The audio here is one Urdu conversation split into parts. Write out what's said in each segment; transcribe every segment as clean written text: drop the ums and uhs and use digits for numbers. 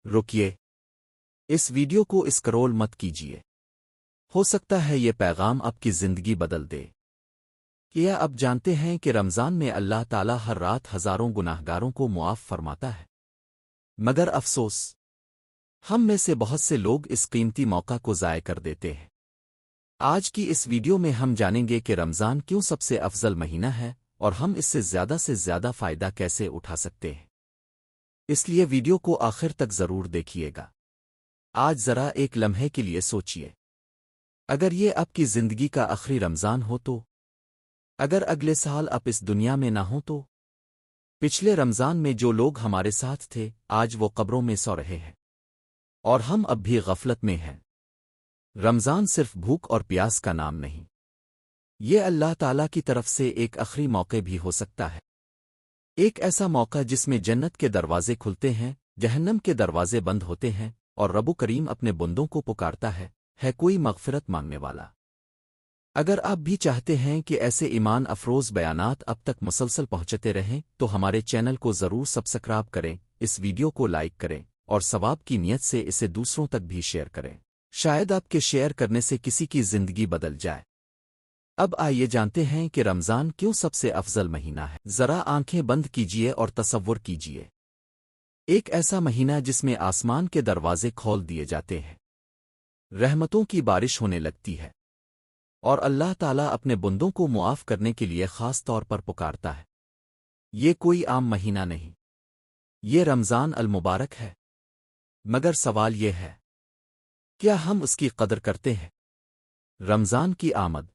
رکیے، اس ویڈیو کو اسکرول مت کیجیے۔ ہو سکتا ہے یہ پیغام آپ کی زندگی بدل دے۔ کیا اب جانتے ہیں کہ رمضان میں اللہ تعالیٰ ہر رات ہزاروں گناہگاروں کو معاف فرماتا ہے؟ مگر افسوس، ہم میں سے بہت سے لوگ اس قیمتی موقع کو ضائع کر دیتے ہیں۔ آج کی اس ویڈیو میں ہم جانیں گے کہ رمضان کیوں سب سے افضل مہینہ ہے اور ہم اس سے زیادہ فائدہ کیسے اٹھا سکتے ہیں۔ اس لیے ویڈیو کو آخر تک ضرور دیکھیے گا۔ آج ذرا ایک لمحے کے لیے سوچئے، اگر یہ آپ کی زندگی کا آخری رمضان ہو تو؟ اگر اگلے سال آپ اس دنیا میں نہ ہوں تو؟ پچھلے رمضان میں جو لوگ ہمارے ساتھ تھے آج وہ قبروں میں سو رہے ہیں اور ہم اب بھی غفلت میں ہیں۔ رمضان صرف بھوک اور پیاس کا نام نہیں، یہ اللہ تعالیٰ کی طرف سے ایک آخری موقع بھی ہو سکتا ہے۔ ایک ایسا موقع جس میں جنت کے دروازے کھلتے ہیں، جہنم کے دروازے بند ہوتے ہیں اور رب کریم اپنے بندوں کو پکارتا ہے کوئی مغفرت مانگنے والا؟ اگر آپ بھی چاہتے ہیں کہ ایسے ایمان افروز بیانات اب تک مسلسل پہنچتے رہیں تو ہمارے چینل کو ضرور سبسکرائب کریں، اس ویڈیو کو لائک کریں اور ثواب کی نیت سے اسے دوسروں تک بھی شیئر کریں۔ شاید آپ کے شیئر کرنے سے کسی کی زندگی بدل جائے۔ اب آئیے جانتے ہیں کہ رمضان کیوں سب سے افضل مہینہ ہے۔ ذرا آنکھیں بند کیجیے اور تصور کیجیے، ایک ایسا مہینہ جس میں آسمان کے دروازے کھول دیے جاتے ہیں، رحمتوں کی بارش ہونے لگتی ہے اور اللہ تعالیٰ اپنے بندوں کو معاف کرنے کے لیے خاص طور پر پکارتا ہے۔ یہ کوئی عام مہینہ نہیں، یہ رمضان المبارک ہے۔ مگر سوال یہ ہے، کیا ہم اس کی قدر کرتے ہیں؟ رمضان کی آمد،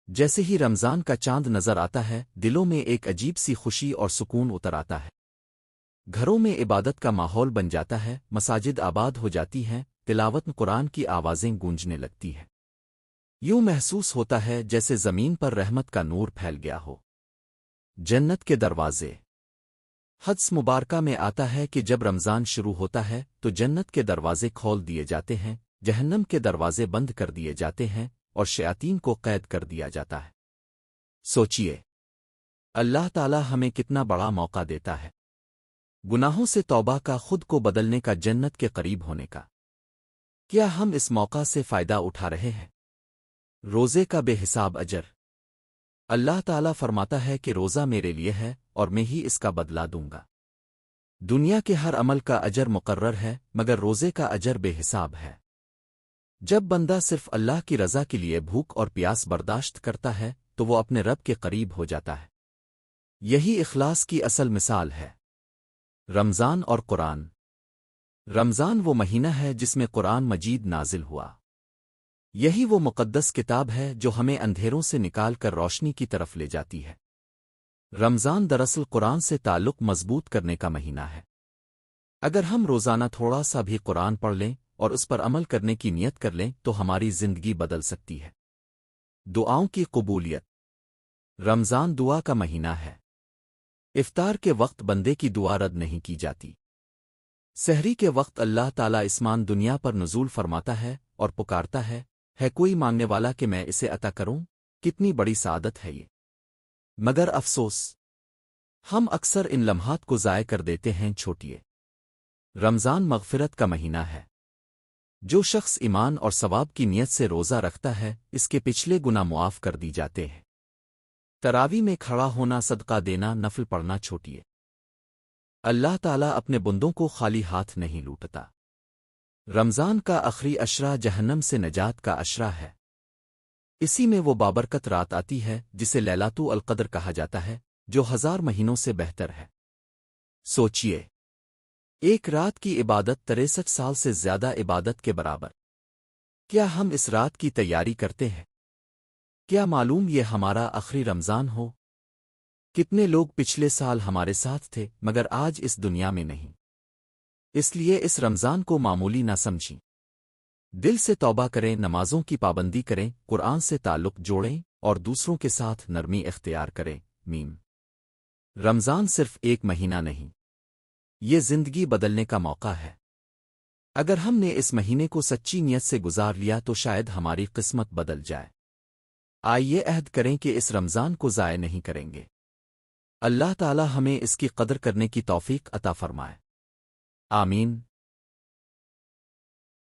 جیسے ہی رمضان کا چاند نظر آتا ہے دلوں میں ایک عجیب سی خوشی اور سکون اتر آتا ہے۔ گھروں میں عبادت کا ماحول بن جاتا ہے، مساجد آباد ہو جاتی ہیں، تلاوت قرآن کی آوازیں گونجنے لگتی ہیں۔ یوں محسوس ہوتا ہے جیسے زمین پر رحمت کا نور پھیل گیا ہو۔ جنت کے دروازے، حدیث مبارکہ میں آتا ہے کہ جب رمضان شروع ہوتا ہے تو جنت کے دروازے کھول دیے جاتے ہیں، جہنم کے دروازے بند کر دیے جاتے ہیں اور شیاطین کو قید کر دیا جاتا ہے۔ سوچئے، اللہ تعالیٰ ہمیں کتنا بڑا موقع دیتا ہے، گناہوں سے توبہ کا، خود کو بدلنے کا، جنت کے قریب ہونے کا۔ کیا ہم اس موقع سے فائدہ اٹھا رہے ہیں؟ روزے کا بے حساب اجر، اللہ تعالیٰ فرماتا ہے کہ روزہ میرے لیے ہے اور میں ہی اس کا بدلہ دوں گا۔ دنیا کے ہر عمل کا اجر مقرر ہے مگر روزے کا اجر بے حساب ہے۔ جب بندہ صرف اللہ کی رضا کے لیے بھوک اور پیاس برداشت کرتا ہے تو وہ اپنے رب کے قریب ہو جاتا ہے۔ یہی اخلاص کی اصل مثال ہے۔ رمضان اور قرآن، رمضان وہ مہینہ ہے جس میں قرآن مجید نازل ہوا۔ یہی وہ مقدس کتاب ہے جو ہمیں اندھیروں سے نکال کر روشنی کی طرف لے جاتی ہے۔ رمضان دراصل قرآن سے تعلق مضبوط کرنے کا مہینہ ہے۔ اگر ہم روزانہ تھوڑا سا بھی قرآن پڑھ لیں اور اس پر عمل کرنے کی نیت کر لیں تو ہماری زندگی بدل سکتی ہے۔ دعاؤں کی قبولیت، رمضان دعا کا مہینہ ہے۔ افطار کے وقت بندے کی دعا رد نہیں کی جاتی۔ سحری کے وقت اللہ تعالیٰ اسمان دنیا پر نزول فرماتا ہے اور پکارتا ہے کوئی مانگنے والا کہ میں اسے عطا کروں؟ کتنی بڑی سعادت ہے یہ۔ مگر افسوس، ہم اکثر ان لمحات کو ضائع کر دیتے ہیں۔ چھوٹیے، رمضان مغفرت کا مہینہ ہے۔ جو شخص ایمان اور ثواب کی نیت سے روزہ رکھتا ہے اس کے پچھلے گناہ معاف کر دی جاتے ہیں۔ تراویح میں کھڑا ہونا، صدقہ دینا، نفل پڑھنا چھوٹیے۔ اللہ تعالیٰ اپنے بندوں کو خالی ہاتھ نہیں لوٹتا۔ رمضان کا آخری عشرہ جہنم سے نجات کا عشرہ ہے۔ اسی میں وہ بابرکت رات آتی ہے جسے لیلۃ القدر کہا جاتا ہے، جو 1000 مہینوں سے بہتر ہے۔ سوچئے، ایک رات کی عبادت 63 سال سے زیادہ عبادت کے برابر۔ کیا ہم اس رات کی تیاری کرتے ہیں؟ کیا معلوم یہ ہمارا آخری رمضان ہو؟ کتنے لوگ پچھلے سال ہمارے ساتھ تھے مگر آج اس دنیا میں نہیں۔ اس لیے اس رمضان کو معمولی نہ سمجھیں، دل سے توبہ کریں، نمازوں کی پابندی کریں، قرآن سے تعلق جوڑیں اور دوسروں کے ساتھ نرمی اختیار کریں۔ رمضان صرف ایک مہینہ نہیں، یہ زندگی بدلنے کا موقع ہے۔ اگر ہم نے اس مہینے کو سچی نیت سے گزار لیا تو شاید ہماری قسمت بدل جائے۔ آئیے عہد کریں کہ اس رمضان کو ضائع نہیں کریں گے۔ اللہ تعالی ہمیں اس کی قدر کرنے کی توفیق عطا فرمائے۔ آمین۔